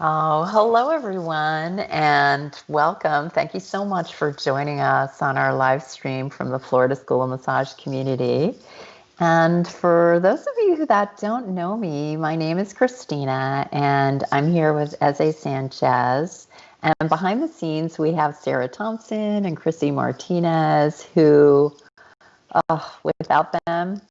Oh, hello everyone and welcome. Thank you so much for joining us on our live stream from the Florida School of Massage community. And for those of you that don't know me, my name is Christina and I'm here with Eze Sanchez. And behind the scenes, we have Sarah Thompson and Chrissy Martinez, who, without them,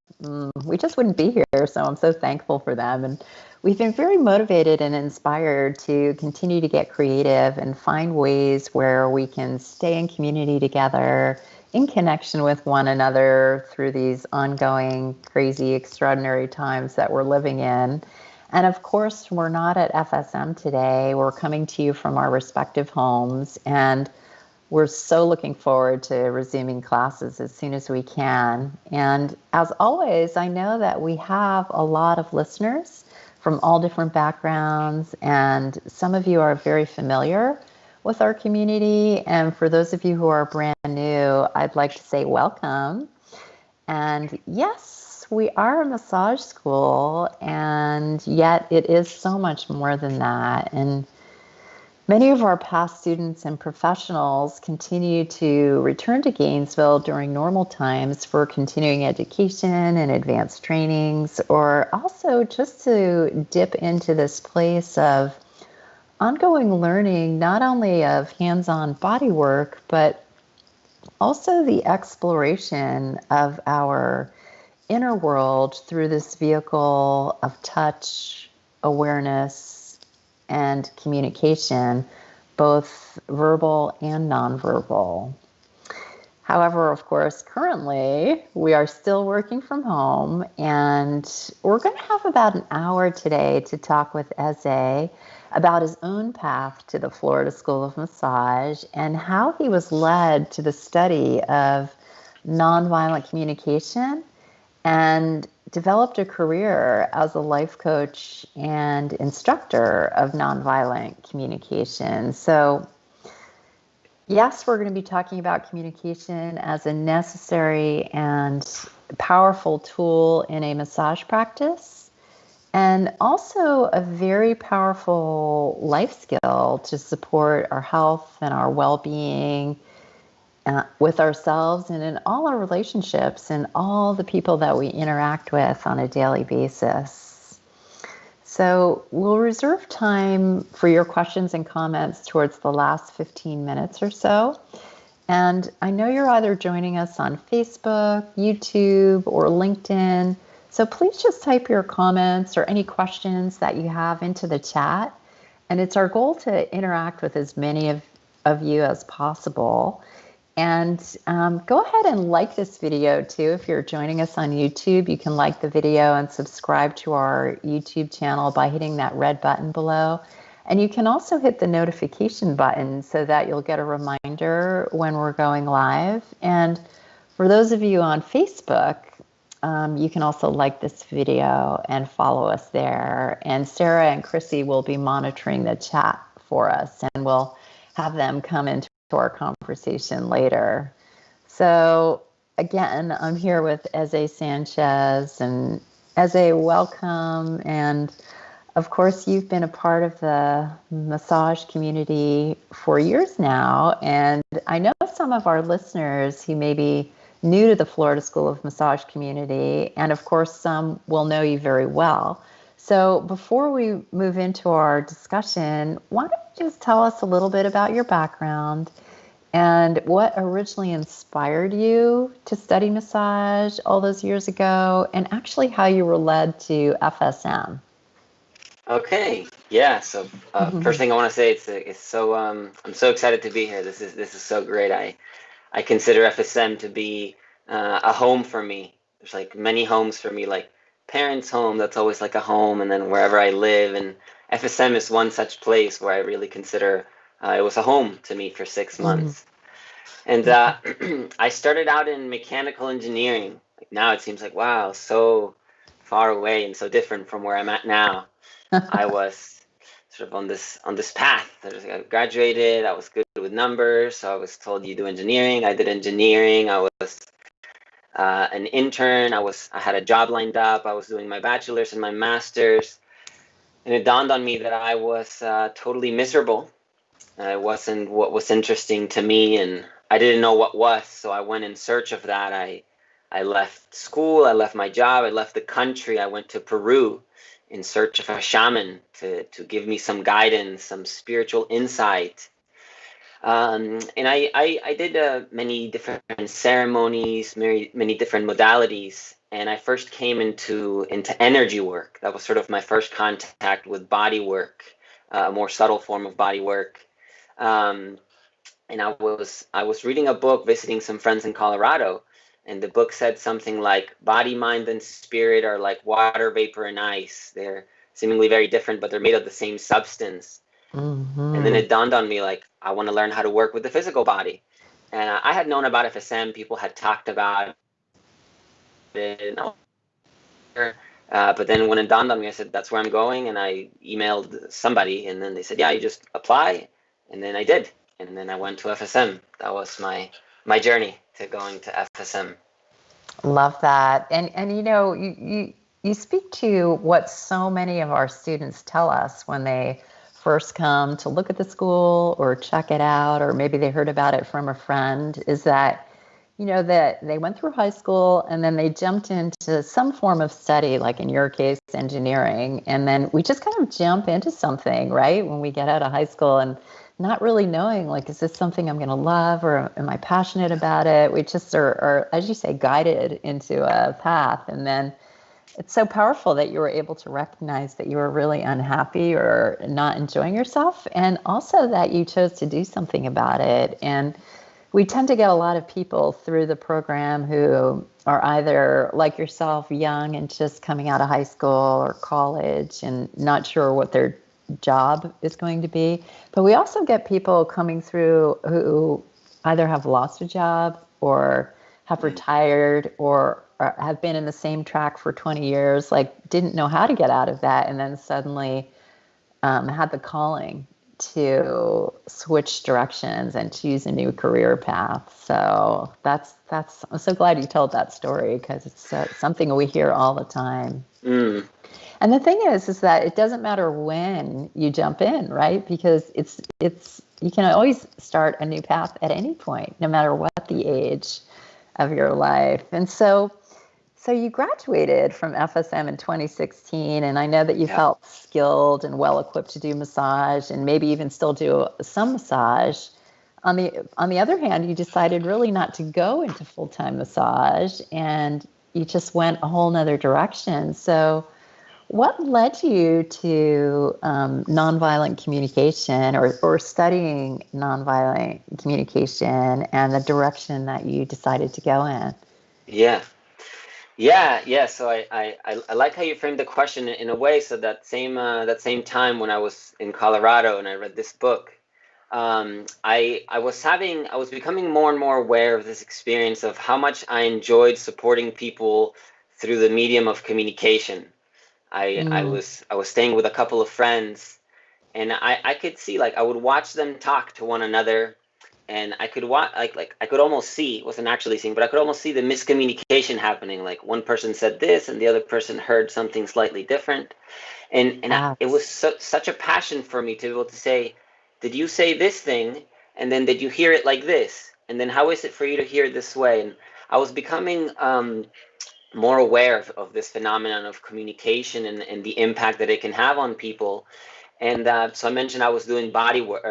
we just wouldn't be here. So I'm so thankful for them. And we've been very motivated and inspired to continue to get creative and find ways where we can stay in community together, in connection with one another through these ongoing, crazy, extraordinary times that we're living in. And of course, we're not at FSM today. We're coming to you from our respective homes. And we're so looking forward to resuming classes as soon as we can. And as always, I know that we have a lot of listeners from all different backgrounds, and some of you are very familiar with our community. And for those of you who are brand new, I'd like to say welcome. And yes, we are a massage school, and yet it is so much more than that. And many of our past students and professionals continue to return to Gainesville during normal times for continuing education and advanced trainings, or also just to dip into this place of ongoing learning, not only of hands-on body work, but also the exploration of our inner world through this vehicle of touch, awareness, and communication, both verbal and nonverbal. However, of course, currently we are still working from home, and we're going to have about an hour today to talk with Eze about his own path to the Florida School of Massage and how he was led to the study of nonviolent communication and developed a career as a life coach and instructor of nonviolent communication. So, yes, we're going to be talking about communication as a necessary and powerful tool in a massage practice, and also a very powerful life skill to support our health and our well-being with ourselves and in all our relationships and all the people that we interact with on a daily basis. So we'll reserve time for your questions and comments towards the last 15 minutes or so. And I know you're either joining us on Facebook, YouTube, or LinkedIn. So please just type your comments or any questions that you have into the chat. And it's our goal to interact with as many of you as possible. And go ahead and like this video too. If you're joining us on YouTube, you can like the video and subscribe to our YouTube channel by hitting that red button below. And you can also hit the notification button so that you'll get a reminder when we're going live. And for those of you on Facebook, you can also like this video and follow us there. And Sarah and Chrissy will be monitoring the chat for us, and we'll have them come into our conversation later. So again, I'm here with Eze Sanchez, and Eze, welcome. And of course, you've been a part of the massage community for years now, and I know some of our listeners who may be new to the Florida School of Massage community, and of course, some will know you very well. So before we move into our discussion, why don't you just tell us a little bit about your background and what originally inspired you to study massage all those years ago, and actually how you were led to FSM. Okay, yeah. So first thing I want to say, it's so I'm so excited to be here. This is so great. I consider FSM to be a home for me. There's like many homes for me, like parents' home. That's always like a home, and then wherever I live. And FSM is one such place where I really consider it was a home to me for 6 months. And I started out in mechanical engineering. Like now it seems like wow, so far away and so different from where I'm at now. I was sort of on this path. I graduated. I was good with numbers, so I was told you do engineering. I did engineering. I was an intern. I had a job lined up. I was doing my bachelor's and my master's, And it dawned on me that I was totally miserable. It wasn't what was interesting to me, and I didn't know what was. So I went in search of that. I left school, I left my job, I left the country. I went to Peru in search of a shaman to give me some guidance, some spiritual insight. And I did many different ceremonies, many different modalities. And I first came into energy work. That was sort of my first contact with body work, a more subtle form of body work. Um, and I was reading a book, visiting some friends in Colorado, and the book said something like body, mind, and spirit are like water, vapor, and ice. They're seemingly very different, but they're made of the same substance. And then Mm-hmm. it dawned on me, like, I want to learn how to work with the physical body. And I had known about FSM, people had talked about it, but then when it dawned on me, I said, that's where I'm going. And I emailed somebody, and then they said, yeah, you just apply. And then I did. And then I went to FSM. That was my journey to going to FSM. Love that. And you speak to what so many of our students tell us when they first come to look at the school or check it out, or maybe they heard about it from a friend, is that that they went through high school and then they jumped into some form of study, like in your case, engineering. And then we just kind of jump into something, right? When we get out of high school and not really knowing, like, is this something I'm going to love, or am I passionate about it? We just are, as you say, guided into a path. And then it's so powerful that you were able to recognize that you were really unhappy or not enjoying yourself, and also that you chose to do something about it. And we tend to get a lot of people through the program who are either like yourself, young and just coming out of high school or college and not sure what their job is going to be. But we also get people coming through who either have lost a job or have retired or have been in the same track for 20 years, like didn't know how to get out of that, and then suddenly had the calling to switch directions and choose a new career path. So that's I'm so glad you told that story, because it's something we hear all the time. Mm. And the thing is that it doesn't matter when you jump in, right? Because it's you can always start a new path at any point, no matter what the age of your life. And so you graduated from FSM in 2016, and I know that you Yeah. felt skilled and well equipped to do massage, and maybe even still do some massage. On the other hand, you decided really not to go into full-time massage, and you just went a whole nother direction. So what led you to nonviolent communication, or studying nonviolent communication, and the direction that you decided to go in? Yeah. Yeah. So I like how you framed the question in a way. So that same time when I was in Colorado and I read this book, I was becoming more and more aware of this experience of how much I enjoyed supporting people through the medium of communication. Mm, I was staying with a couple of friends, and I could see, like, I would watch them talk to one another, and I could watch, like I could almost see, it wasn't actually seeing, but I could almost see the miscommunication happening. Like, one person said this and the other person heard something slightly different, it was that's such a passion for me to be able to say, did you say this thing, and then did you hear it like this, and then how is it for you to hear it this way? And I was becoming more aware of this phenomenon of communication, and the impact that it can have on people. And so I mentioned I was doing body work,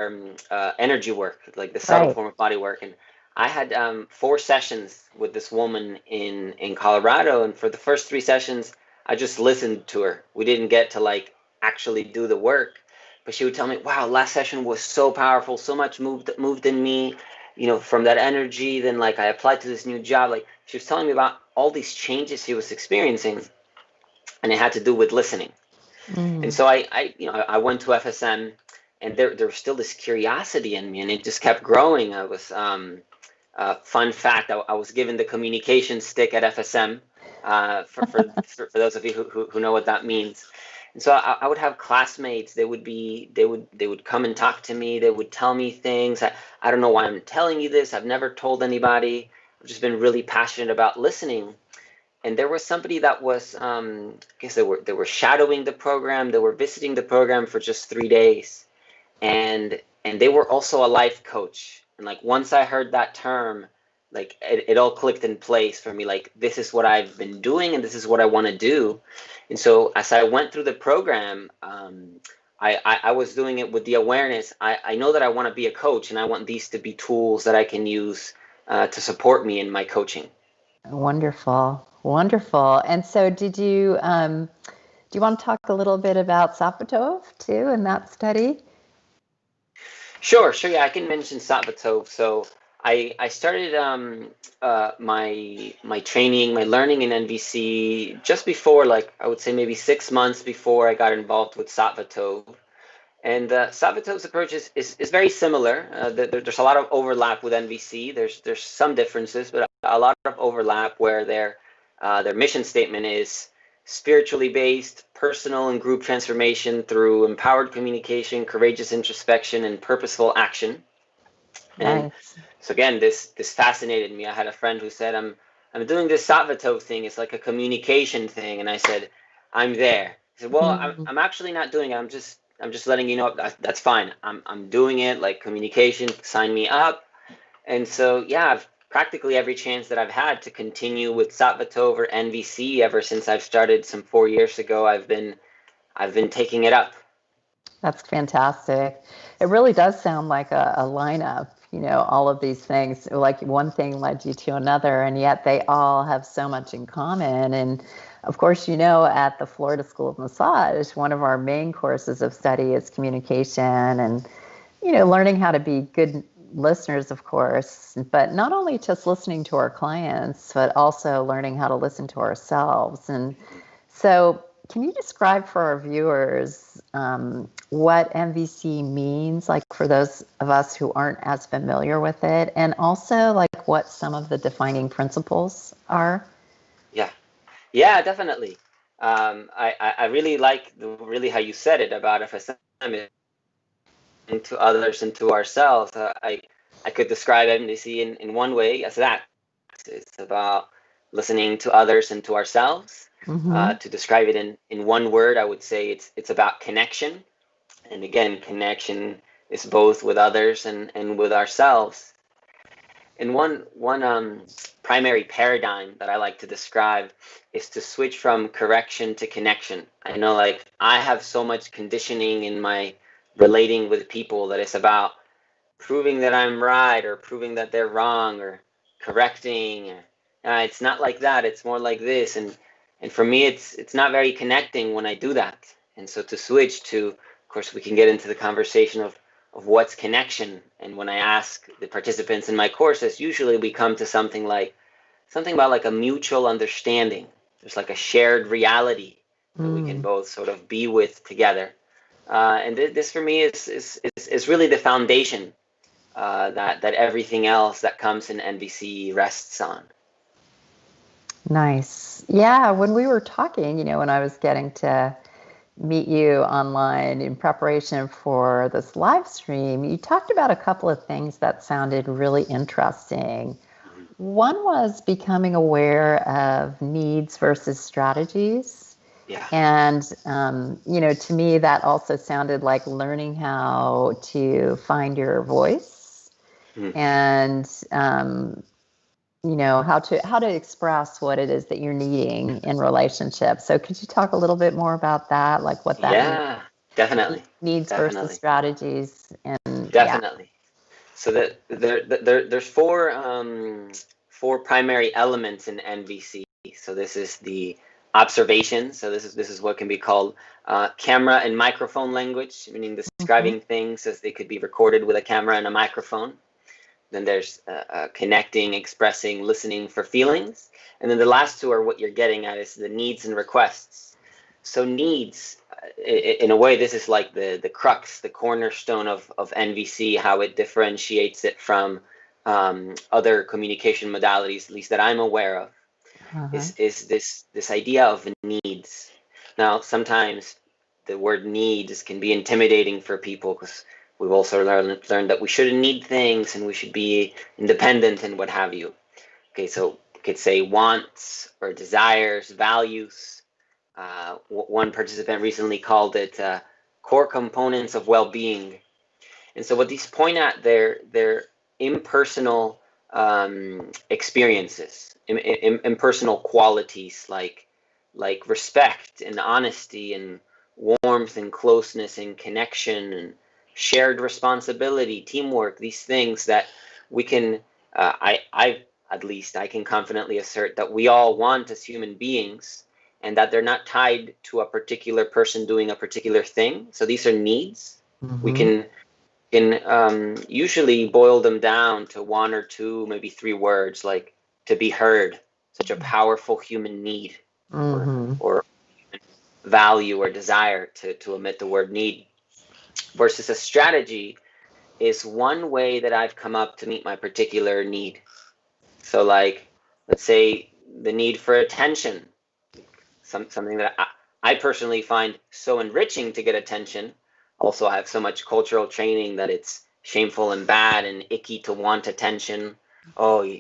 energy work, like the subtle right. form of body work. And I had 4 sessions with this woman in Colorado. And for the first 3 sessions, I just listened to her. We didn't get to, like, actually do the work, but she would tell me, "Wow, last session was so powerful. So much moved in me, from that energy. Then, like, I applied to this new job." Like, she was telling me about all these changes she was experiencing, and it had to do with listening. And Mm. so I went to FSM, and there was still this curiosity in me, and it just kept growing. I was fun fact, I was given the communication stick at FSM, for those of you who know what that means. And so I would have classmates. They would come and talk to me. They would tell me things. I don't know why I'm telling you this. I've never told anybody. I've just been really passionate about listening. and there was somebody that was, I guess they were shadowing the program, they were visiting the program for just 3 days, and they were also a life coach. And like once I heard that term, like it all clicked in place for me. Like this is what I've been doing, and this is what I want to do. And so as I went through the program, I was doing it with the awareness. I know that I want to be a coach, and I want these to be tools that I can use to support me in my coaching. Wonderful, wonderful. And so, do you want to talk a little bit about Satvatove too in that study? Sure. Yeah, I can mention Satvatove. So I started my training, my learning in NVC just before, like I would say maybe 6 months before I got involved with Satvatove. And Satvatove's approach is very similar. There's a lot of overlap with NVC. There's some differences, but a lot of overlap where their mission statement is spiritually based, personal and group transformation through empowered communication, courageous introspection, and purposeful action. And Nice. so again, this fascinated me. I had a friend who said, I'm doing this Satvatove thing. It's like a communication thing. And I said, I'm there. He said, well, I'm actually not doing it. I'm just letting you know that's fine. I'm doing it, like communication, sign me up. And so, yeah, practically every chance that I've had to continue with Satvatove or NVC ever since I've started some 4 years ago, I've been taking it up. That's fantastic. It really does sound like a lineup, all of these things, like one thing led you to another, and yet they all have so much in common. And of course, at the Florida School of Massage, one of our main courses of study is communication and, learning how to be good listeners, of course, but not only just listening to our clients, but also learning how to listen to ourselves. And so can you describe for our viewers what Gnvc means, like for those of us who aren't as familiar with it, and also like what some of the defining principles are? Yeah, definitely. I really like really how you said it about FSM to others and to ourselves. I could describe MDC in one way as that. It's about listening to others and to ourselves. To describe it in one word, I would say it's about connection. And again, connection is both with others and with ourselves. And one primary paradigm that I like to describe is to switch from correction to connection. I know, like, I have so much conditioning in my relating with people that it's about proving that I'm right or proving that they're wrong or correcting. It's not like that. It's more like this. And for me, it's not very connecting when I do that. And so to switch to, of course, we can get into the conversation of what's connection. And when I ask the participants in my courses, usually we come to something about like a mutual understanding. There's like a shared reality that we can both sort of be with together. And this for me is really the foundation that everything else that comes in NVC rests on. Nice. Yeah, when we were talking, when I was getting to meet you online in preparation for this live stream, you talked about a couple of things that sounded really interesting. One was becoming aware of needs versus strategies. Yeah. And, to me, that also sounded like learning how to find your voice and, how to express what it is that you're needing in relationships. So could you talk a little bit more about that, like what that means? Definitely. Needs versus strategies, and definitely. So that there's four primary elements in NVC. So this is the observation. So this is what can be called camera and microphone language, meaning describing things as they could be recorded with a camera and a microphone. Then there's connecting, expressing, listening for feelings. And then the last two are what you're getting at, is the needs and requests. So needs, in a way, this is like the crux, the cornerstone of NVC, how it differentiates it from other communication modalities, at least that I'm aware of, is this idea of needs. Now, sometimes the word needs can be intimidating for people because we've also learned that we shouldn't need things and we should be independent and what have you. Okay, so could say wants or desires, values. One participant recently called it core components of well-being. And so what these point at, they're impersonal experiences, impersonal qualities like respect and honesty and warmth and closeness and connection and shared responsibility, teamwork, these things that we can, at least I can confidently assert that we all want as human beings, and that they're not tied to a particular person doing a particular thing. So these are needs. Mm-hmm. We can usually boil them down to one or two, maybe three words, like to be heard, such a powerful human need, mm-hmm. or value or desire, to omit the word need, versus a strategy is one way that I've come up to meet my particular need. So like, let's say the need for attention, something that I personally find so enriching to get attention. Also, I have so much cultural training that it's shameful and bad and icky to want attention. Oh,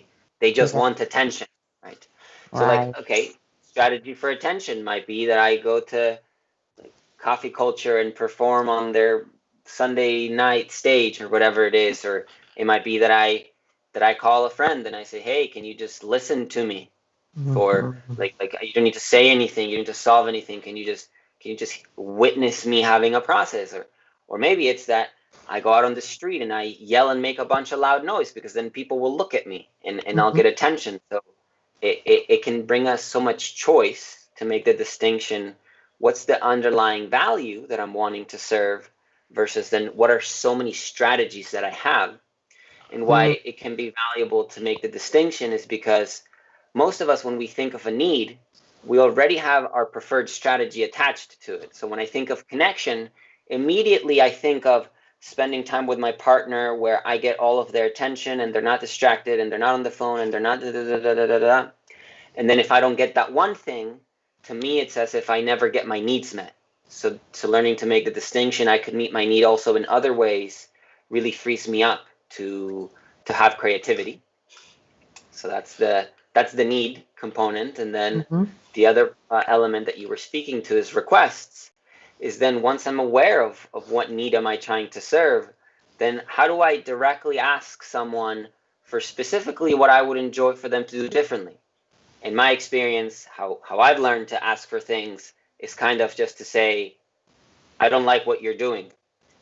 they just want attention, right? So like, okay, strategy for attention might be that I go to like coffee culture and perform on their Sunday night stage or whatever it is. Or it might be that I call a friend and I say, hey, can you just listen to me? For like you don't need to say anything, you don't need to solve anything. Can you just witness me having a process? Or maybe it's that I go out on the street and I yell and make a bunch of loud noise, because then people will look at me and I'll get attention. So it can bring us so much choice to make the distinction. What's the underlying value that I'm wanting to serve versus then what are so many strategies that I have? And why it can be valuable to make the distinction is because most of us, when we think of a need, we already have our preferred strategy attached to it. So when I think of connection, immediately I think of spending time with my partner where I get all of their attention and they're not distracted and they're not on the phone and they're not da-da-da-da-da-da-da. And then if I don't get that one thing, to me it's as if I never get my needs met. So learning to make the distinction, I could meet my need also in other ways, really frees me up to have creativity. So that's the need component. And then the other element that you were speaking to is requests. Is then once I'm aware of what need am I trying to serve, then how do I directly ask someone for specifically what I would enjoy for them to do differently? In my experience, how I've learned to ask for things is kind of just to say, I don't like what you're doing.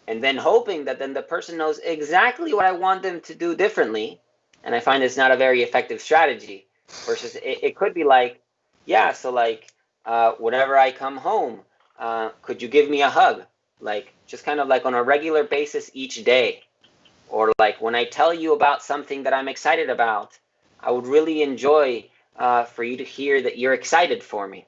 And then hoping that then the person knows exactly what I want them to do differently. And I find it's not a very effective strategy. Versus it could be like, yeah, so like whenever I come home, could you give me a hug? Like just kind of like on a regular basis each day. Or like when I tell you about something that I'm excited about, I would really enjoy for you to hear that you're excited for me,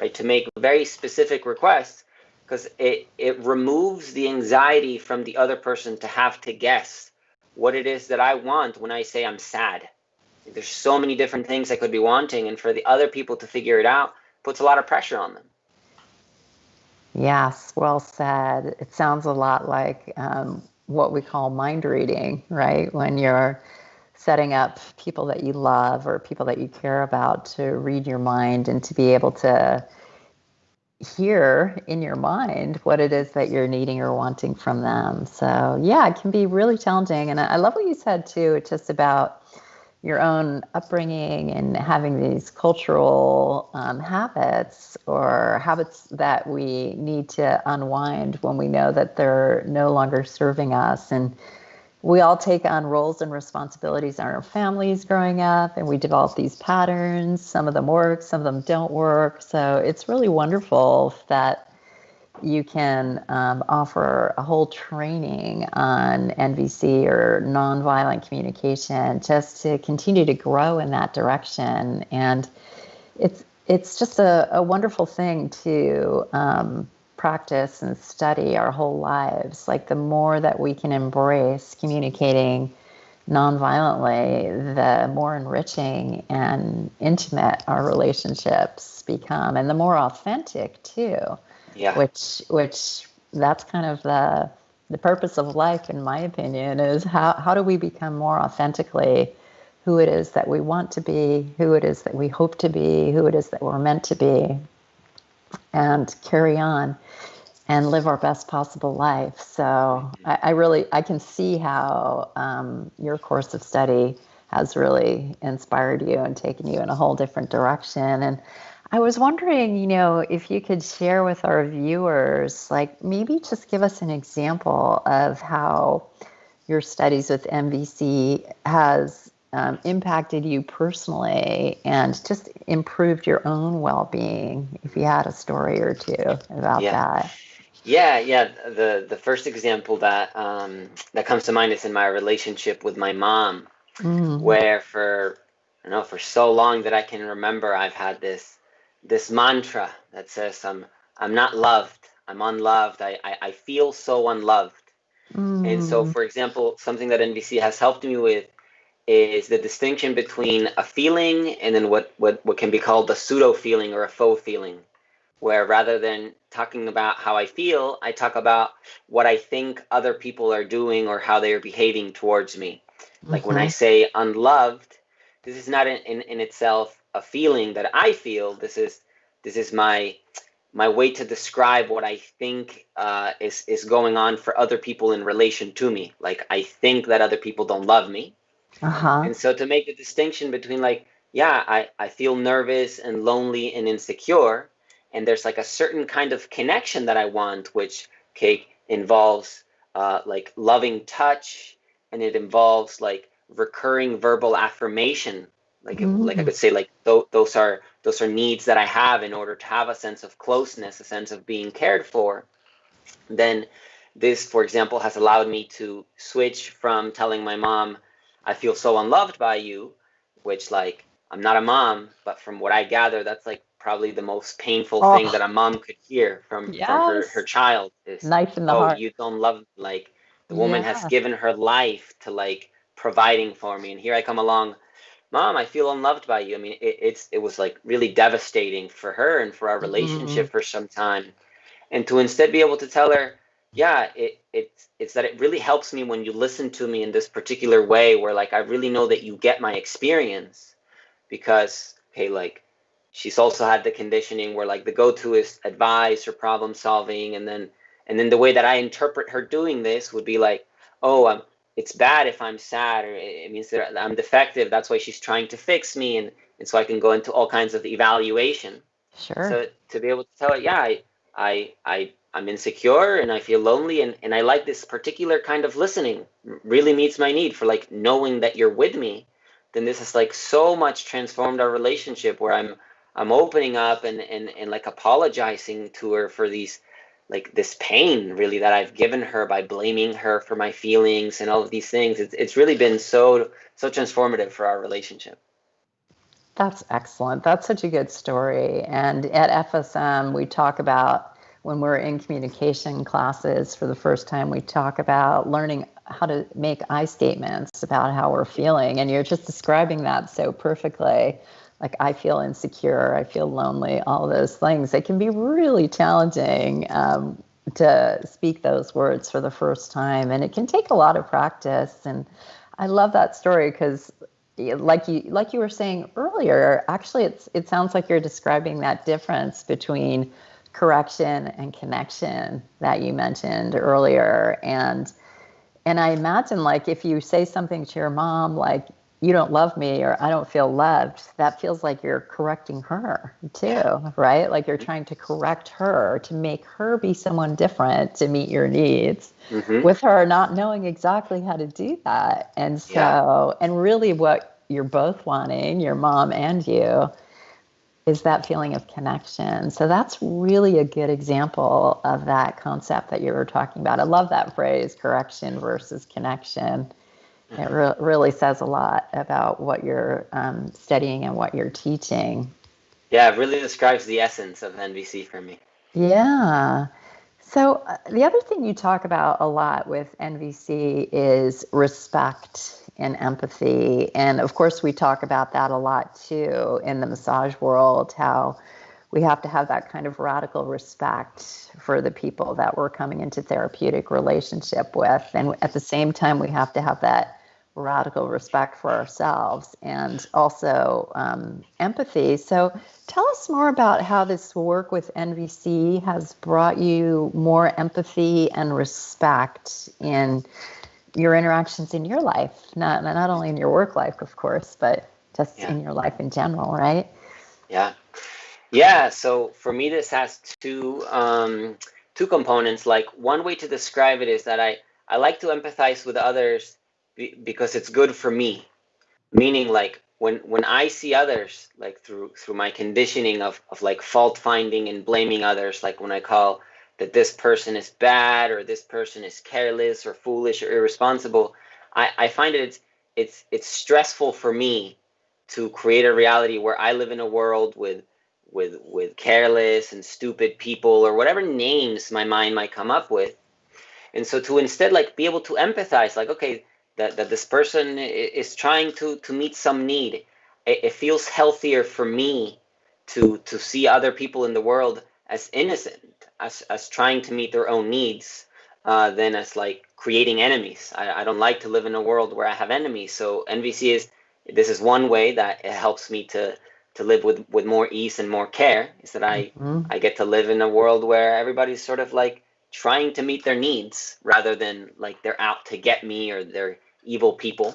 right? To make very specific requests, because it removes the anxiety from the other person to have to guess what it is that I want when I say I'm sad. There's so many different things I could be wanting, and for the other people to figure it out puts a lot of pressure on them. Yes, well said. It sounds a lot like what we call mind reading, right? When you're setting up people that you love or people that you care about to read your mind and to be able to hear in your mind what it is that you're needing or wanting from them. So yeah, it can be really challenging. And I love what you said too, just about your own upbringing and having these cultural habits or habits that we need to unwind when we know that they're no longer serving us. And we all take on roles and responsibilities in our families growing up, and we develop these patterns. Some of them work, some of them don't work. So it's really wonderful that you can offer a whole training on Gnvc or nonviolent communication just to continue to grow in that direction. And it's just a wonderful thing to practice and study our whole lives. Like the more that we can embrace communicating nonviolently, the more enriching and intimate our relationships become, and the more authentic too. Yeah. Which that's kind of the purpose of life, in my opinion, is how do we become more authentically who it is that we want to be, who it is that we hope to be, who it is that we're meant to be, and carry on and live our best possible life. So I can see how your course of study has really inspired you and taken you in a whole different direction. And I was wondering, if you could share with our viewers, like maybe just give us an example of how your studies with Gnvc has impacted you personally and just improved your own well-being, if you had a story or two about that. Yeah. The first example that comes to mind is in my relationship with my mom, where for so long that I can remember, I've had this mantra that says I'm not loved, I'm unloved, I feel so unloved. And so, for example, something that Gnvc has helped me with is the distinction between a feeling and then what can be called a pseudo feeling or a faux feeling, where rather than talking about how I feel, I talk about what I think other people are doing or how they are behaving towards me. Like when I say unloved, this is not in itself a feeling that I feel. This is my way to describe what I think is going on for other people in relation to me. Like I think that other people don't love me. And so to make the distinction between I feel nervous and lonely and insecure, and there's like a certain kind of connection that I want, which involves like loving touch, and it involves like recurring verbal affirmation. Like I could say those are needs that I have in order to have a sense of closeness, a sense of being cared for. Then this, for example, has allowed me to switch from telling my mom, I feel so unloved by you, which like I'm not a mom, but from what I gather, that's like probably the most painful thing that a mom could hear from her child is, knife in the heart. You don't love me. Like the woman has given her life to like providing for me, and here I come along, Mom, I feel unloved by you. I mean, it was like really devastating for her and for our relationship for some time. And to instead be able to tell her, it's that it really helps me when you listen to me in this particular way, where like I really know that you get my experience, because like she's also had the conditioning where like the go-to is advice or problem solving, and then the way that I interpret her doing this would be like, it's bad if I'm sad, or it means that I'm defective, that's why she's trying to fix me, and so I can go into all kinds of evaluation. Sure. So to be able to tell her, I'm insecure and I feel lonely, and I like this particular kind of listening, really meets my need for like knowing that you're with me, then this has like so much transformed our relationship, where I'm opening up and like apologizing to her for these like this pain really that I've given her by blaming her for my feelings and all of these things. It's really been so transformative for our relationship. That's excellent. That's such a good story. And at FSM, we talk about, when we're in communication classes for the first time, we talk about learning how to make I statements about how we're feeling. And you're just describing that so perfectly. Like, I feel insecure, I feel lonely, all those things. It can be really challenging to speak those words for the first time. And it can take a lot of practice. And I love that story because, like you were saying earlier, actually it sounds like you're describing that difference between correction and connection that you mentioned earlier. And I imagine, like, if you say something to your mom like, you don't love me, or I don't feel loved, that feels like you're correcting her too, right? Like you're trying to correct her, to make her be someone different to meet your needs, with her not knowing exactly how to do that. And so, and really what you're both wanting, your mom and you, is that feeling of connection. So that's really a good example of that concept that you were talking about. I love that phrase, correction versus connection. It really says a lot about what you're studying and what you're teaching. Yeah, it really describes the essence of Gnvc for me. Yeah. So the other thing you talk about a lot with Gnvc is respect and empathy. And of course, we talk about that a lot too in the massage world, how we have to have that kind of radical respect for the people that we're coming into therapeutic relationship with. And at the same time, we have to have that radical respect for ourselves and also empathy. So tell us more about how this work with NVC has brought you more empathy and respect in your interactions in your life, not only in your work life, of course, but just in your life in general, right? Yeah. So for me, this has two components. Like, one way to describe it is that I like to empathize with others because it's good for me. Meaning, like, when I see others, like through my conditioning of like fault finding and blaming others, like when I call that this person is bad or this person is careless or foolish or irresponsible, I find it's stressful for me to create a reality where I live in a world with careless and stupid people or whatever names my mind might come up with. And so to instead like be able to empathize, like, okay, that this person is trying to meet some need. It feels healthier for me to see other people in the world as innocent, as trying to meet their own needs, than as like creating enemies. I don't like to live in a world where I have enemies. So NVC this is one way that it helps me to live with more ease and more care, is that I get to live in a world where everybody's sort of like trying to meet their needs rather than like they're out to get me or they're evil people.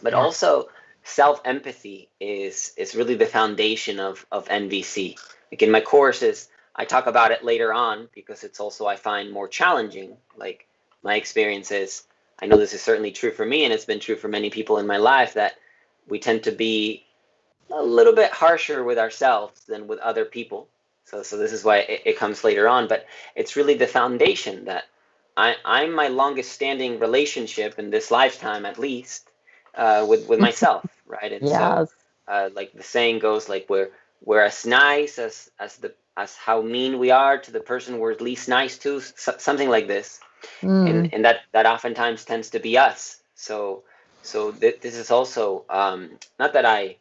But also self-empathy is really the foundation of NVC. Like in my courses, I talk about it later on because it's also, I find, more challenging. Like my experiences, I know this is certainly true for me and it's been true for many people in my life, that we tend to be a little bit harsher with ourselves than with other people. So this is why it comes later on, but it's really the foundation that I'm my longest standing relationship in this lifetime, at least, with myself, right? And so, like the saying goes, like we're as nice as how mean we are to the person we're least nice to, something like this, and that oftentimes tends to be us. So this is also not that I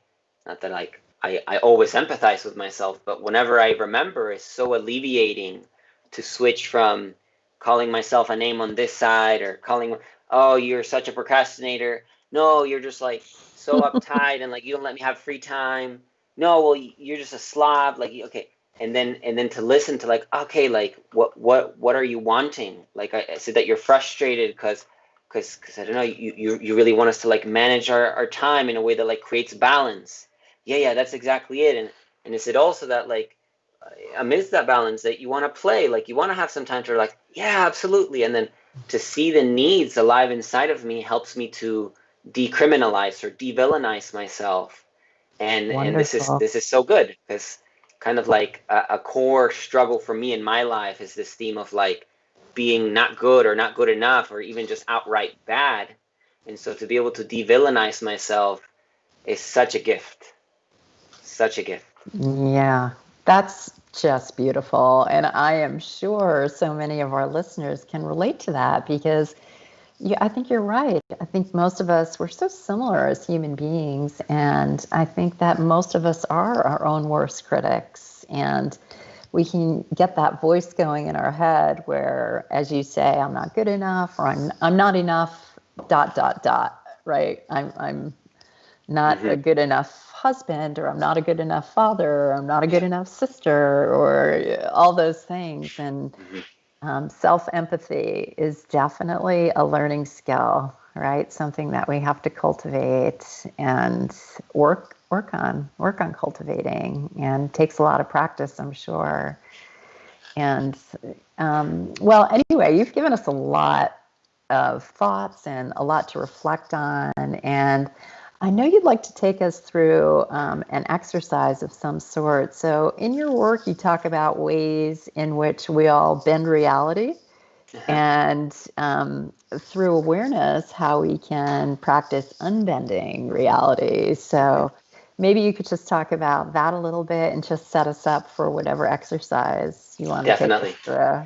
always empathize with myself, but whenever I remember, it's so alleviating to switch from calling myself a name on this side or calling, oh, you're such a procrastinator. No, you're just like so uptight and like you don't let me have free time. No, well, you're just a slob. Like, okay. And then to listen to like, okay, like what are you wanting? Like I said that you're frustrated because I don't know, you really want us to like manage our time in a way that like creates balance. Yeah, that's exactly it. And is it also that like amidst that balance that you want to play, like you want to have some time to like, yeah, absolutely. And then to see the needs alive inside of me helps me to decriminalize or devillainize myself. And this is so good because kind of like a core struggle for me in my life is this theme of like being not good or not good enough or even just outright bad. And so to be able to devillainize myself is such a gift. Such a gift. Yeah, that's just beautiful. And I am sure so many of our listeners can relate to that because I think you're right. I think most of us, we're so similar as human beings. And I think that most of us are our own worst critics. And we can get that voice going in our head where, as you say, I'm not good enough or I'm not enough, ... right? I'm not a good enough husband, or I'm not a good enough father, or I'm not a good enough sister, or all those things. And self-empathy is definitely a learning skill, right? Something that we have to cultivate and work on cultivating, and takes a lot of practice, I'm sure. And well, anyway, you've given us a lot of thoughts and a lot to reflect on. And I know you'd like to take us through an exercise of some sort. So in your work, you talk about ways in which we all bend reality, and through awareness, how we can practice unbending reality. So maybe you could just talk about that a little bit and just set us up for whatever exercise you want to take us through.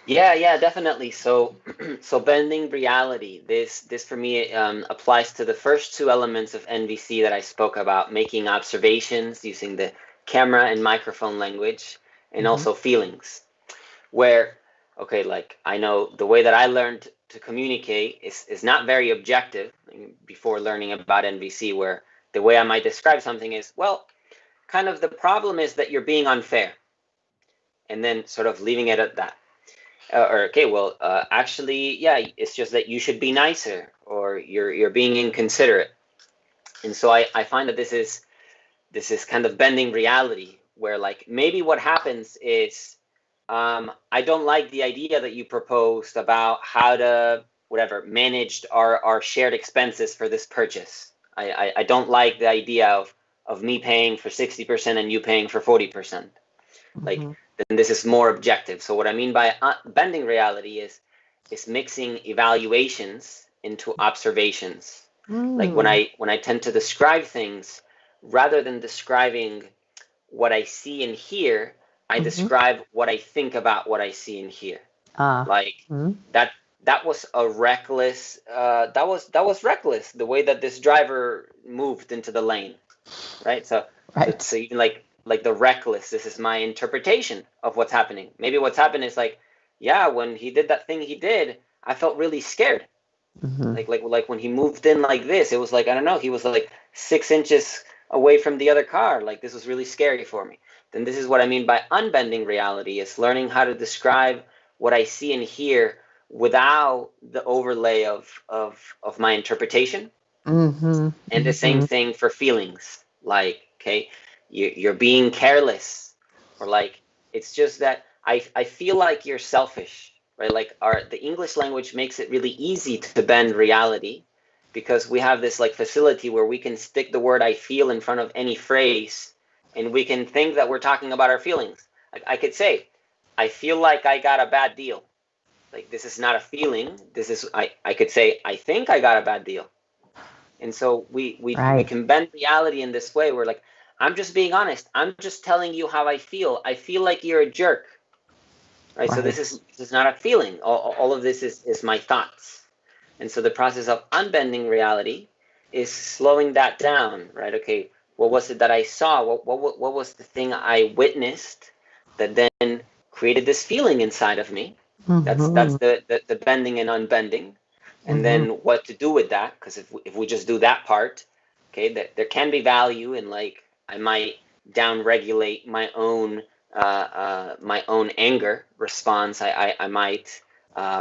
Yeah, definitely. So, so bending reality. This for me applies to the first two elements of NVC that I spoke about: making observations using the camera and microphone language, and also feelings. Where, okay, like I know the way that I learned to communicate is not very objective. before learning about NVC, where the way I might describe something is, well, kind of the problem is that you're being unfair, and then sort of leaving it at that. Actually, yeah, it's just that you should be nicer, or you're being inconsiderate. And so I find that this is kind of bending reality, where like maybe what happens is, I don't like the idea that you proposed about how to manage our shared expenses for this purchase. I don't like the idea of me paying for 60% and you paying for 40%. Like, then this is more objective. So what I mean by bending reality is mixing evaluations into observations. Like when I tend to describe things, rather than describing what I see and hear, I describe what I think about what I see and hear. That was a reckless. That was reckless. The way that this driver moved into the lane, right? So even like the reckless. This is my interpretation of what's happening. Maybe what's happened is like, yeah, when he did that thing he did, I felt really scared. Like when he moved in like this, it was like, I don't know, he was like 6 inches away from the other car. Like this was really scary for me. Then this is what I mean by unbending reality, is learning how to describe what I see and hear without the overlay of my interpretation. And the same thing for feelings. Like, okay, you're being careless, or like it's just that I feel like you're selfish, right? Like the English language makes it really easy to bend reality, because we have this like facility where we can stick the word I feel in front of any phrase, and we can think that we're talking about our feelings. I could say, I feel like I got a bad deal. Like this is not a feeling. This is I could say, I think I got a bad deal. And so we can bend reality in this way. We're like, I'm just being honest. I'm just telling you how I feel. I feel like you're a jerk. Right? So this is not a feeling. All of this is my thoughts. And so the process of unbending reality is slowing that down, right? Okay, what was it that I saw? What was the thing I witnessed that then created this feeling inside of me? That's the bending and unbending. And then what to do with that, because if we just do that part, okay, there can be value in, like, I might down-regulate my own anger response. I might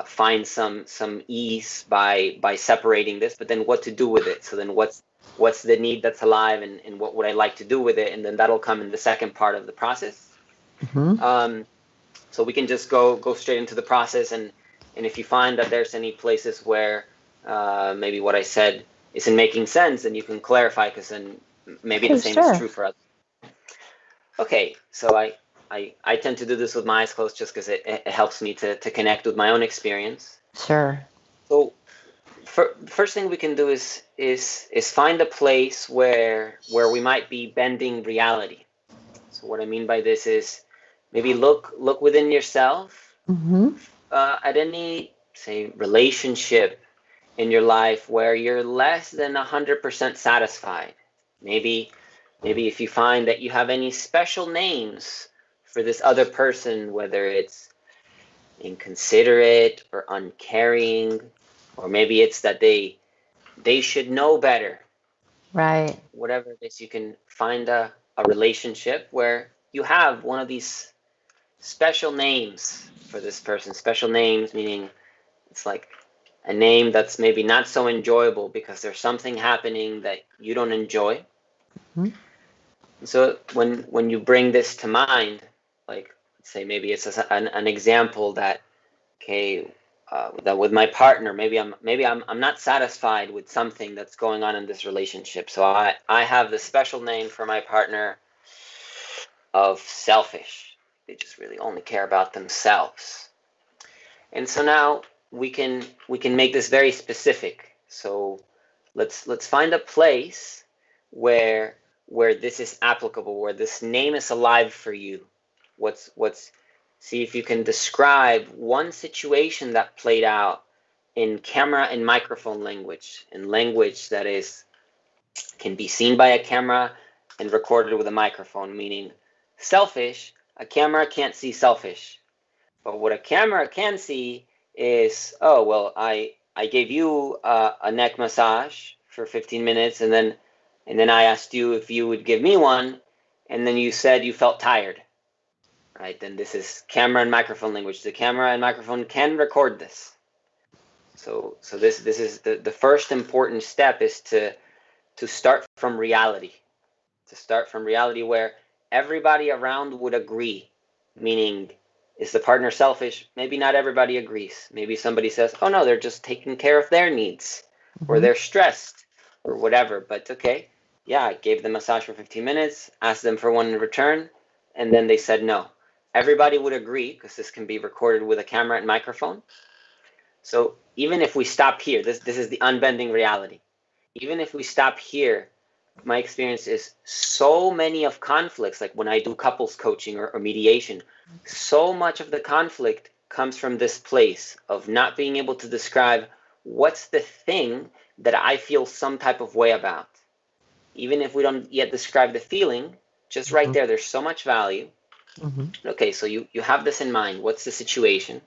find some ease by separating this, but then what to do with it? So then what's the need that's alive, and what would I like to do with it? And then that'll come in the second part of the process. So we can just go straight into the process, and if you find that there's any places where maybe what I said isn't making sense, then you can clarify, because then maybe the same is true for others. Okay, so I tend to do this with my eyes closed, just because it helps me to connect with my own experience. Sure. So first thing we can do is find a place where we might be bending reality. So what I mean by this is, maybe look within yourself at any, say, relationship in your life where you're less than 100% satisfied. Maybe if you find that you have any special names for this other person, whether it's inconsiderate or uncaring, or maybe it's that they should know better. Right. Whatever it is, you can find a relationship where you have one of these special names for this person. Special names meaning it's like a name that's maybe not so enjoyable because there's something happening that you don't enjoy. So when you bring this to mind, like, let's say maybe it's an example that, okay, that with my partner, maybe I'm not satisfied with something that's going on in this relationship. So I have the special name for my partner of selfish. They just really only care about themselves. And so now we can make this very specific. So let's find a place where this is applicable, where this name is alive for you. See if you can describe one situation that played out in camera and microphone language, in language that can be seen by a camera and recorded with a microphone, meaning selfish. A camera can't see selfish, but what a camera can see is, oh, well, I I gave you a neck massage for 15 minutes, and then I asked you if you would give me one, and then you said you felt tired, right? Then this is camera and microphone language. The camera and microphone can record this. So this is the first important step, is to start from reality. To start from reality where everybody around would agree, meaning, is the partner selfish? Maybe not everybody agrees. Maybe somebody says, oh no, they're just taking care of their needs, or they're stressed, or whatever. But okay, yeah, I gave them a massage for 15 minutes, asked them for one in return, and then they said no. Everybody would agree, because this can be recorded with a camera and microphone. So even if we stop here, this is the unbending reality. Even if we stop here, my experience is so many of conflicts, like when I do couples coaching or mediation, so much of the conflict comes from this place of not being able to describe what's the thing that I feel some type of way about. Even if we don't yet describe the feeling, just right there, there's so much value. Okay, so you have this in mind. What's the situation?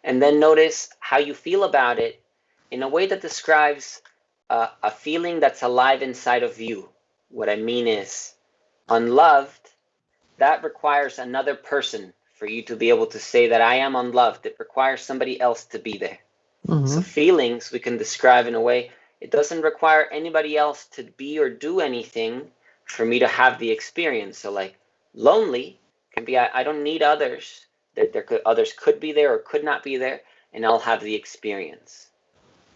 And then notice how you feel about it in a way that describes a feeling that's alive inside of you. What I mean is, unloved, that requires another person for you to be able to say that I am unloved. It requires somebody else to be there. So feelings we can describe in a way, it doesn't require anybody else to be or do anything for me to have the experience. So like lonely can be, I don't need others. Others could be there or could not be there, and I'll have the experience.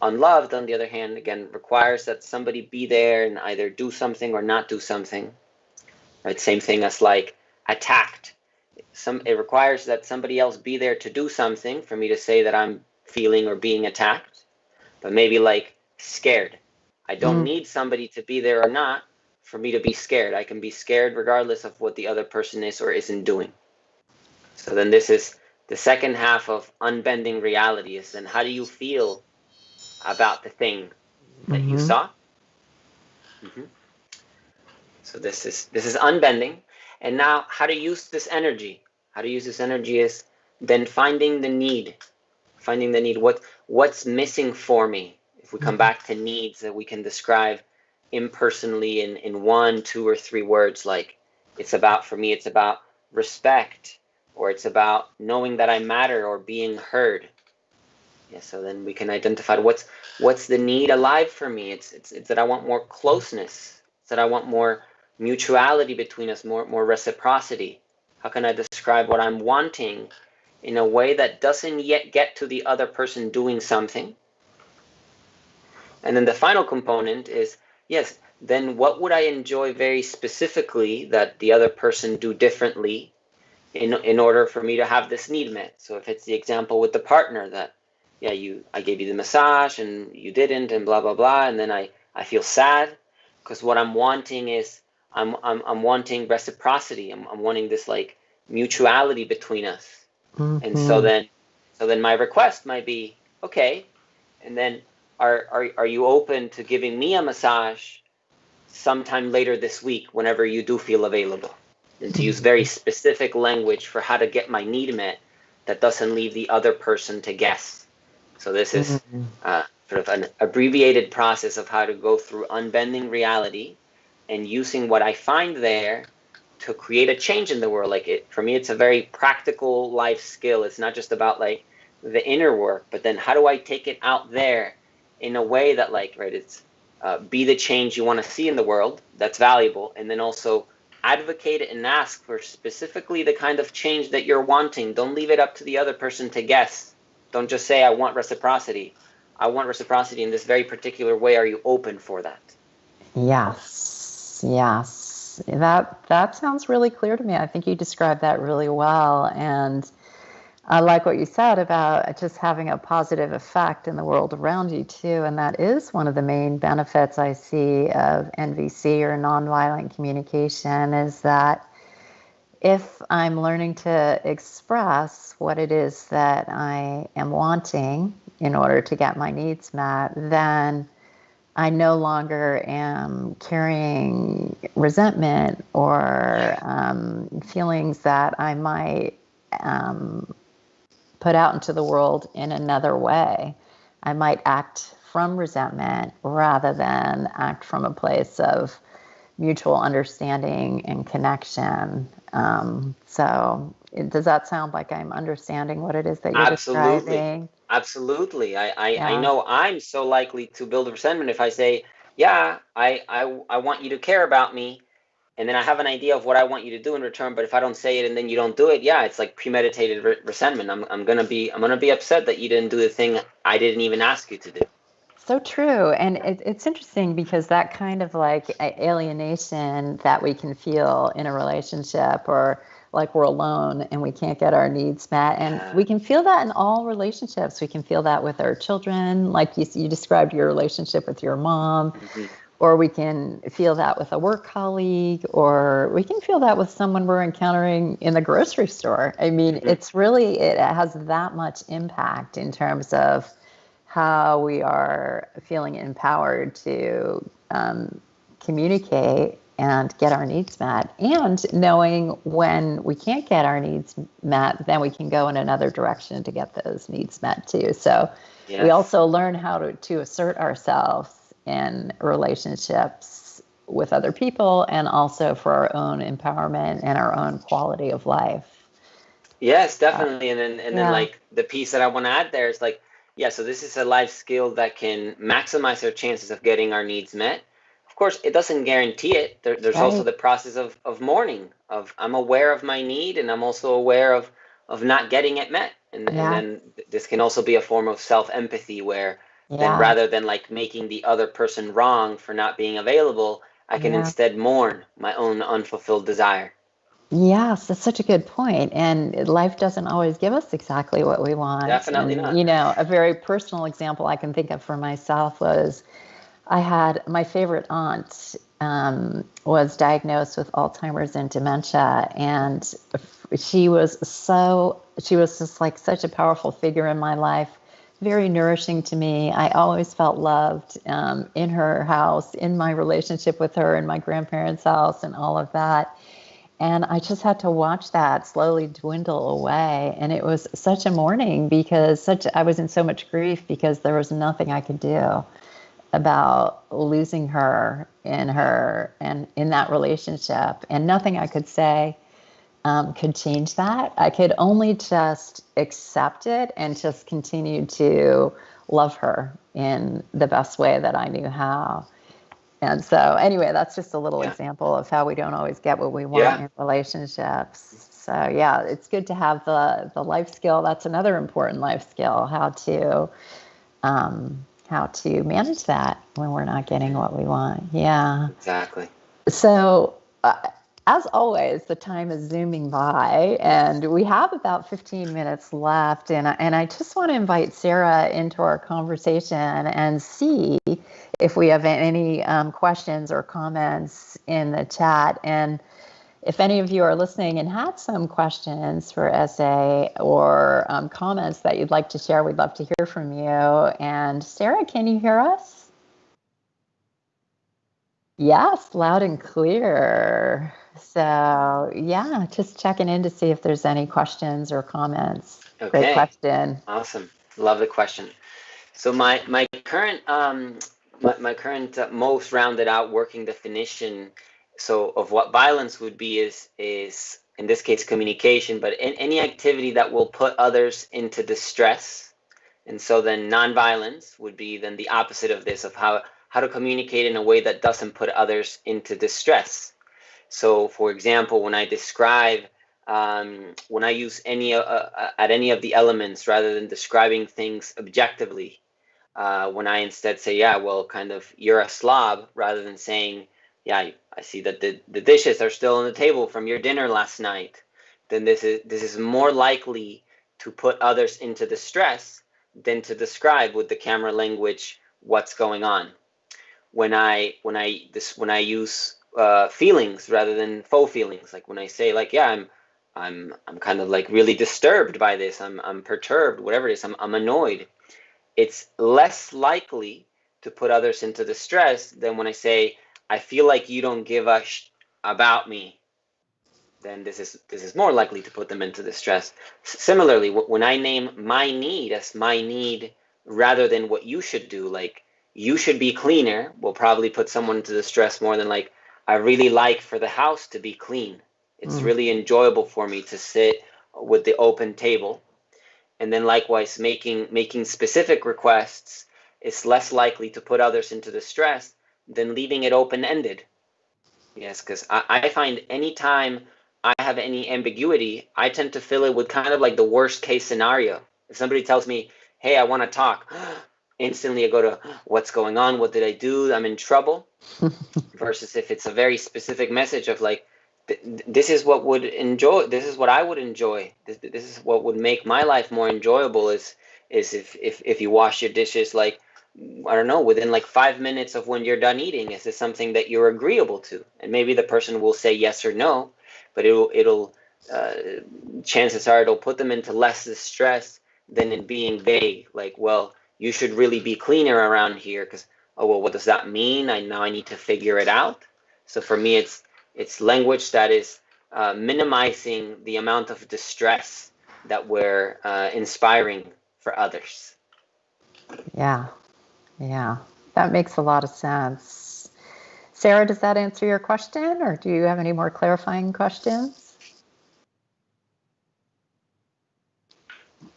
Unloved, on the other hand, again, requires that somebody be there and either do something or not do something. Right? Same thing as like attacked. It requires that somebody else be there to do something for me to say that I'm feeling or being attacked. But maybe like scared. I don't need somebody to be there or not for me to be scared. I can be scared regardless of what the other person is or isn't doing. So then this is the second half of unbending reality, is then how do you feel about the thing that you saw? So this is unbending. And now how to use this energy. How to use this energy is then finding the need. Finding the need. What's missing for me? If we come back to needs that we can describe impersonally in 1, 2, or 3 words, like for me, it's about respect, or it's about knowing that I matter or being heard. Yeah, so then we can identify what's the need alive for me. It's that I want more closeness. It's that I want more mutuality between us, more reciprocity. How can I describe what I'm wanting in a way that doesn't yet get to the other person doing something? And then the final component is, yes, then what would I enjoy very specifically that the other person do differently in order for me to have this need met? So if it's the example with the partner that, yeah, I gave you the massage and you didn't, and blah, blah, blah, and then I feel sad because what I'm wanting is, I'm wanting reciprocity. I'm wanting this like mutuality between us. And so then my request might be, okay, and then are you open to giving me a massage sometime later this week whenever you do feel available? And to use very specific language for how to get my need met that doesn't leave the other person to guess. So this is sort of an abbreviated process of how to go through unbending reality and using what I find there to create a change in the world. Like for me, it's a very practical life skill. It's not just about like the inner work, but then how do I take it out there in a way that like, right, it's be the change you want to see in the world that's valuable, and then also advocate and ask for specifically the kind of change that you're wanting. Don't leave it up to the other person to guess. Don't just say, I want reciprocity. I want reciprocity in this very particular way. Are you open for that? Yes. That sounds really clear to me. I think you described that really well. And I like what you said about just having a positive effect in the world around you too. And that is one of the main benefits I see of Gnvc or nonviolent communication, is that if I'm learning to express what it is that I am wanting in order to get my needs met, then I no longer am carrying resentment or feelings that I might put out into the world in another way. I might act from resentment rather than act from a place of mutual understanding and connection. So does that sound like I'm understanding what it is that you're Absolutely. describing? Absolutely. I Yeah. know I'm so likely to build resentment if I say, yeah, I want you to care about me, and then I have an idea of what I want you to do in return, but if I don't say it and then you don't do it, yeah, it's like premeditated resentment. I'm gonna be upset that you didn't do the thing I didn't even ask you to do. So true. And it's interesting because that kind of like alienation that we can feel in a relationship, or like we're alone and we can't get our needs met. And Yeah. we can feel that in all relationships. We can feel that with our children, like you described your relationship with your mom, Hmm. or we can feel that with a work colleague, or we can feel that with someone we're encountering in the grocery store. I mean, Hmm. it has that much impact in terms of how we are feeling empowered to communicate and get our needs met, and knowing when we can't get our needs met, then we can go in another direction to get those needs met too. So we Yes. also learn how to assert ourselves in relationships with other people, and also for our own empowerment and our own quality of life. Yes, Uh, definitely. And then yeah, like the piece that I want to add there is like, yeah, so this is a life skill that can maximize our chances of getting our needs met. Of course, it doesn't guarantee it. There's also right. the process of mourning, of I'm aware of my need and I'm also aware of not getting it met. And Yeah, then this can also be a form of self-empathy where then yeah, rather than like making the other person wrong for not being available, I can yeah. instead mourn my own unfulfilled desire. Yes, that's such a good point. And life doesn't always give us exactly what we want. Definitely And, not. a very personal example I can think of for myself was I had my favorite aunt was diagnosed with Alzheimer's and dementia. And she was just like such a powerful figure in my life, very nourishing to me. I always felt loved in her house, in my relationship with her, in my grandparents' house, and all of that. And I just had to watch that slowly dwindle away. And it was such a mourning because I was in so much grief because there was nothing I could do about losing her and in that relationship. And nothing I could say could change that. I could only just accept it and just continue to love her in the best way that I knew how. And so, anyway, that's just a little Yeah. example of how we don't always get what we want Yeah. in relationships. So, yeah, it's good to have the life skill. That's another important life skill: how to manage that when we're not getting Mhm. what we want. Yeah. Exactly. So, as always, the time is zooming by, and we have about 15 minutes left. And I just want to invite Sarah into our conversation and see if we have any questions or comments in the chat. And if any of you are listening and had some questions for Eze, or comments that you'd like to share, we'd love to hear from you. And Sarah, can you hear us? Yes, loud and clear. So, yeah, just checking in to see if there's any questions or comments. Great Okay. question. Awesome. Love the question. So my current most rounded out working definition so of what violence would be is in this case communication, but any activity that will put others into distress. And so then nonviolence would be then the opposite of this, of how to communicate in a way that doesn't put others into distress. So, for example, when I use at any of the elements rather than describing things objectively, when I instead say, yeah, well, kind of, you're a slob, rather than saying, yeah, I see that the dishes are still on the table from your dinner last night, then this is more likely to put others into distress than to describe with the camera language what's going on. When I use feelings rather than faux feelings, like when I say like, yeah, I'm kind of like really disturbed by this, I'm perturbed, whatever it is, I'm annoyed, it's less likely to put others into distress than when I say, I feel like you don't give a about me. Then this is more likely to put them into distress. Similarly, when I name my need as my need rather than what you should do. Like, you should be cleaner will probably put someone to the stress more than like, I really like for the house to be clean. It's really enjoyable for me to sit with the open table. And then likewise, making specific requests is less likely to put others into the stress than leaving it open-ended. Yes, because I find anytime I have any ambiguity, I tend to fill it with kind of like the worst case scenario. If somebody tells me, hey, I want to talk, instantly I go to, what's going on? What did I do? I'm in trouble. Versus if it's a very specific message of like, this is what would enjoy, this is what I would enjoy. This is what would make my life more enjoyable is if you wash your dishes like, I don't know, within like 5 minutes of when you're done eating. Is this something that you're agreeable to? And maybe the person will say yes or no, but it'll chances are it'll put them into less distress than in being vague. Like, well, you should really be cleaner around here because, oh, well, what does that mean? I need to figure it out. So for me, it's language that is minimizing the amount of distress that we're inspiring for others. Yeah. Yeah, that makes a lot of sense. Sarah, does that answer your question, or do you have any more clarifying questions?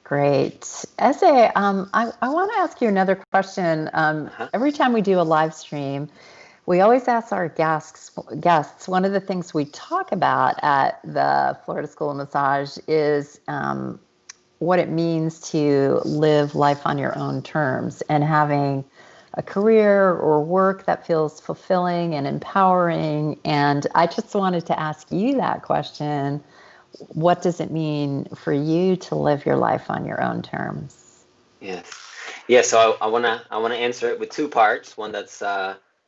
Great. Eze, I want to ask you another question. Every time we do a live stream, we always ask our guests, one of the things we talk about at the Florida School of Massage is what it means to live life on your own terms and having a career or work that feels fulfilling and empowering. And I just wanted to ask you that question. What does it mean for you to live your life on your own terms? Yes. Yeah, so I wanna answer it with two parts. One that's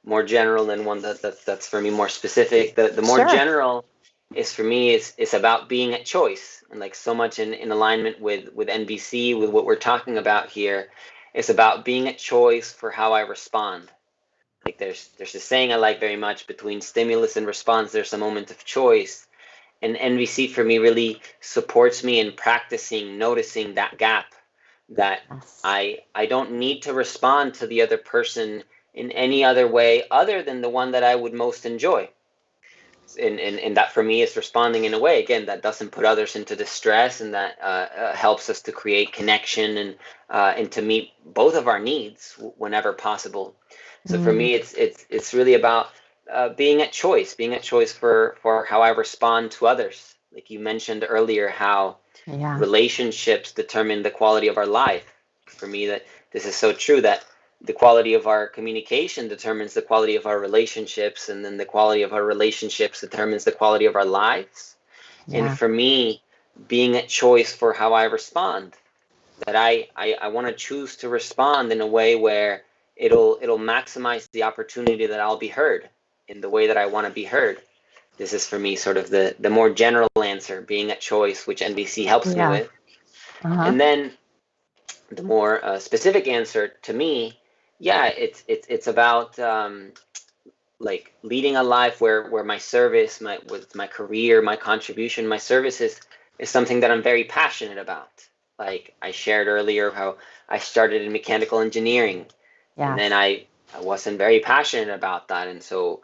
more general and one that's for me more specific. The more Sure. general is for me is about being at choice, and like so much in alignment with Gnvc, with what we're talking about here. It's about being at choice for how I respond. Like there's a saying I like very much, between stimulus and response there's a moment of choice. And Gnvc for me really supports me in practicing noticing that gap, that Yes. I don't need to respond to the other person in any other way other than the one that I would most enjoy. And that for me is responding in a way, again, that doesn't put others into distress, and that helps us to create connection and to meet both of our needs whenever possible. So for me, it's really about being at choice for how I respond to others. Like you mentioned earlier, how relationships determine the quality of our life. For me, that this is so true, that the quality of our communication determines the quality of our relationships, and then the quality of our relationships determines the quality of our lives. And for me, being at choice for how I respond, that I want to choose to respond in a way where it'll maximize the opportunity that I'll be heard in the way that I want to be heard. This is for me sort of the more general answer, being at choice, which Gnvc helps me with. And then the more specific answer to me, it's about like leading a life where my service, my career, my contribution, my services is something that I'm very passionate about. Like I shared earlier how I started in mechanical engineering, and then I wasn't very passionate about that, and so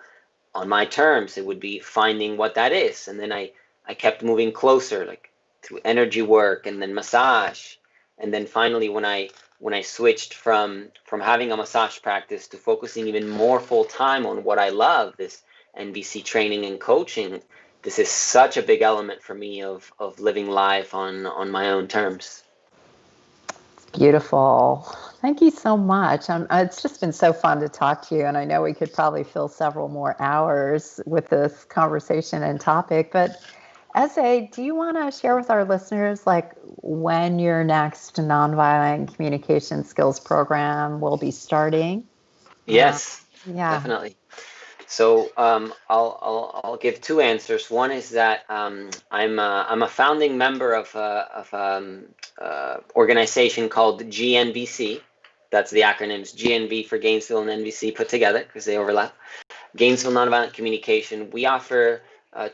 on my terms it would be finding what that is, and then I kept moving closer, like through energy work and then massage, and then finally when I switched from having a massage practice to focusing even more full time on what I love, this Gnvc training and coaching, this is such a big element for me of living life on my own terms. Beautiful. Thank you so much. It's just been so fun to talk to you, and I know we could probably fill several more hours with this conversation and topic, but Eze, do you want to share with our listeners like when your next nonviolent communication skills program will be starting? Yes, definitely. So I'll give two answers. One is that I'm a founding member of organization called Gnvc. That's the acronyms GNV for Gainesville and NVC put together because they overlap. Gainesville Nonviolent Communication. We offer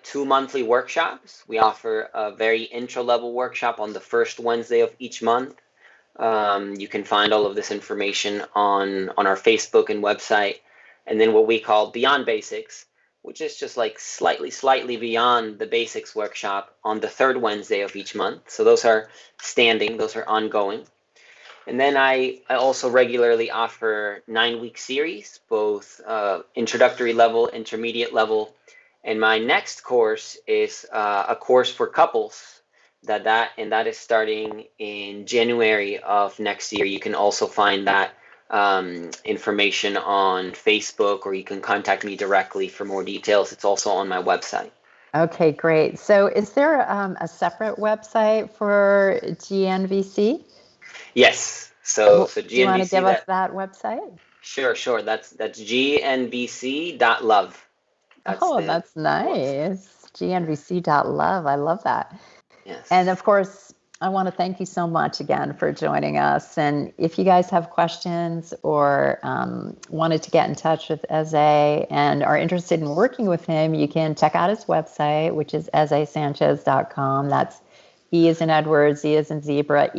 2 monthly workshops. We offer a very intro level workshop on the first Wednesday of each month. You can find all of this information on our Facebook and website. And then what we call Beyond Basics, which is just like slightly beyond the basics workshop on the third Wednesday of each month. So those are standing, those are ongoing. And then I also regularly offer 9-week series, both introductory level, intermediate level. And my next course is a course for couples that is starting in January of next year. You can also find that information on Facebook, or you can contact me directly for more details. It's also on my website. Okay, great. So is there a separate website for GNVC? Yes. So GNVC. Do you want to give us that website? Sure. That's gnvc.love. That's nice. gnvc.love. I love that. Yes. And of course, I want to thank you so much again for joining us. And if you guys have questions or wanted to get in touch with Eze and are interested in working with him, you can check out his website, which is ezesanchez.com. That's E as in Edward, Z as in zebra,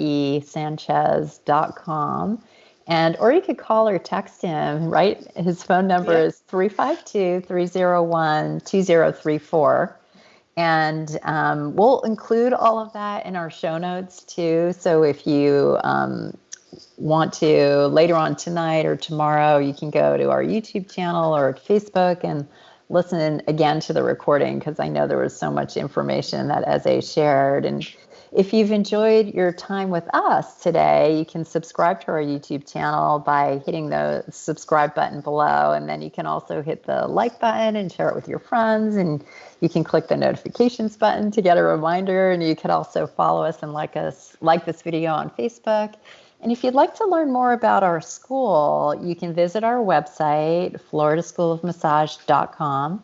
Sanchez.com. Or you could call or text him, right? His phone number is 352-301-2034. And we'll include all of that in our show notes too. So if you want to later on tonight or tomorrow, you can go to our YouTube channel or Facebook and listen again to the recording, because I know there was so much information that Eze shared. And if you've enjoyed your time with us today, you can subscribe to our YouTube channel by hitting the subscribe button below. And then you can also hit the like button and share it with your friends. And you can click the notifications button to get a reminder. And you can also follow us and like this video on Facebook. And if you'd like to learn more about our school, you can visit our website, floridaschoolofmassage.com.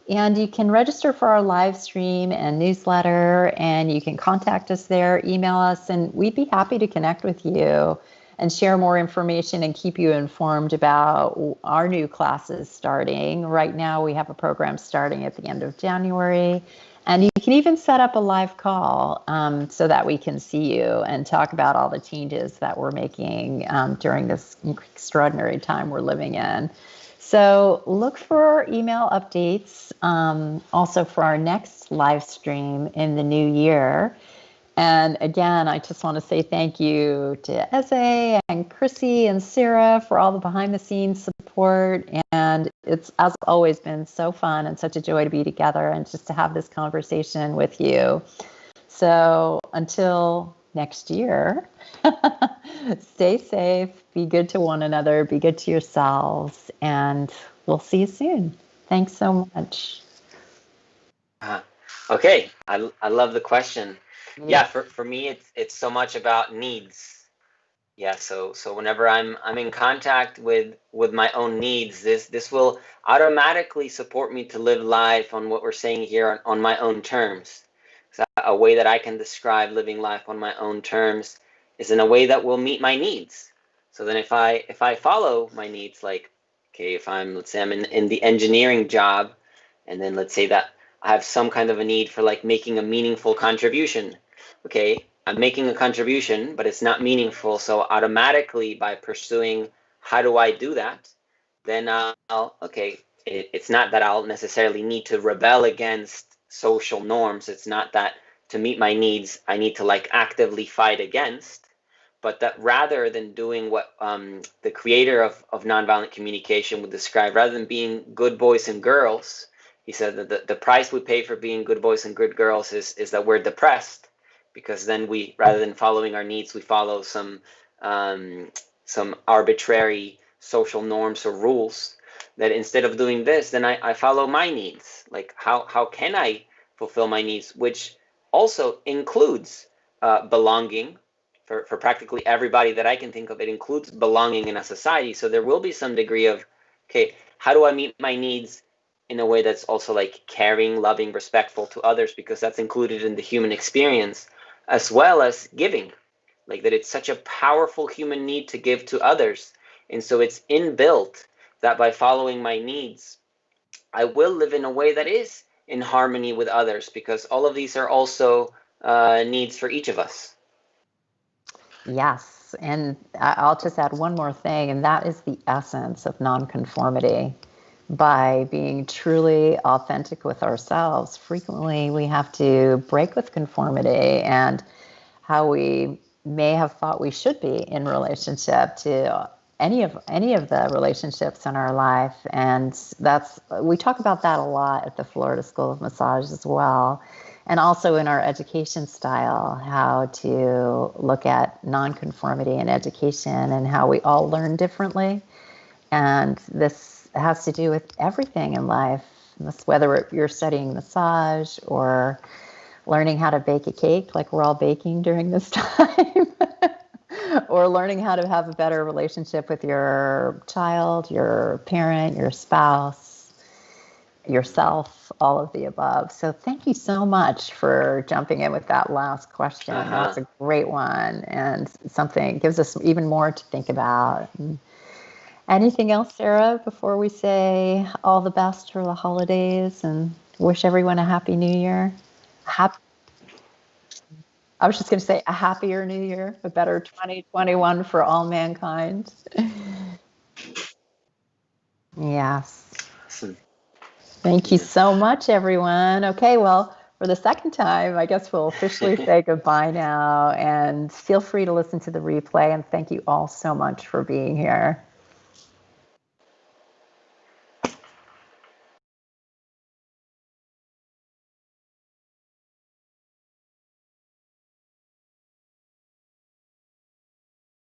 And you can register for our live stream and newsletter, and you can contact us there, email us, and we'd be happy to connect with you and share more information and keep you informed about our new classes starting. Right now, we have a program starting at the end of January. And you can even set up a live call so that we can see you and talk about all the changes that we're making during this extraordinary time we're living in. So look for our email updates also for our next live stream in the new year. And again, I just want to say thank you to Eze and Chrissy and Sarah for all the behind the scenes support. And it's, as always, been so fun and such a joy to be together and just to have this conversation with you. So until next year, stay safe, be good to one another, be good to yourselves, and we'll see you soon. Thanks so much. Okay, I love the question. Yeah, for me, it's so much about needs. Yeah, so whenever I'm in contact with my own needs, this will automatically support me to live life on what we're saying here on my own terms. So a way that I can describe living life on my own terms is in a way that will meet my needs. So then if I follow my needs, like, okay, let's say I'm in the engineering job, and then let's say that I have some kind of a need for like making a meaningful contribution. Okay, I'm making a contribution, but it's not meaningful. So automatically, by pursuing how do I do that, then it's not that I'll necessarily need to rebel against social norms. It's not that to meet my needs, I need to like actively fight against, but that rather than doing what the creator of nonviolent communication would describe, rather than being good boys and girls, he said that the price we pay for being good boys and good girls is that we're depressed, because then we, rather than following our needs, we follow some arbitrary social norms or rules. That instead of doing this, then I follow my needs. Like how can I fulfill my needs, which also includes belonging. For practically everybody that I can think of, it includes belonging in a society. So there will be some degree of, okay, how do I meet my needs in a way that's also like caring, loving, respectful to others, because that's included in the human experience, as well as giving, like that it's such a powerful human need to give to others. And so it's inbuilt that by following my needs, I will live in a way that is in harmony with others, because all of these are also needs for each of us. Yes. And I'll just add one more thing, and that is the essence of nonconformity. By being truly authentic with ourselves, frequently we have to break with conformity and how we may have thought we should be in relationship to any of the relationships in our life. And we talk about that a lot at the Florida School of Massage as well, and also in our education style, how to look at nonconformity in education and how we all learn differently. And this has to do with everything in life, whether you're studying massage or learning how to bake a cake, like we're all baking during this time, or learning how to have a better relationship with your child, your parent, your spouse, yourself, all of the above. So thank you so much for jumping in with that last question. That's a great one, and something gives us even more to think about. Anything else, Sarah, before we say all the best for the holidays and wish everyone a happy new year? I was just going to say a happier new year, a better 2021 for all mankind. Yes. Awesome. Thank you so much, everyone. Okay, well, for the second time, I guess we'll officially say goodbye now, and feel free to listen to the replay. And thank you all so much for being here.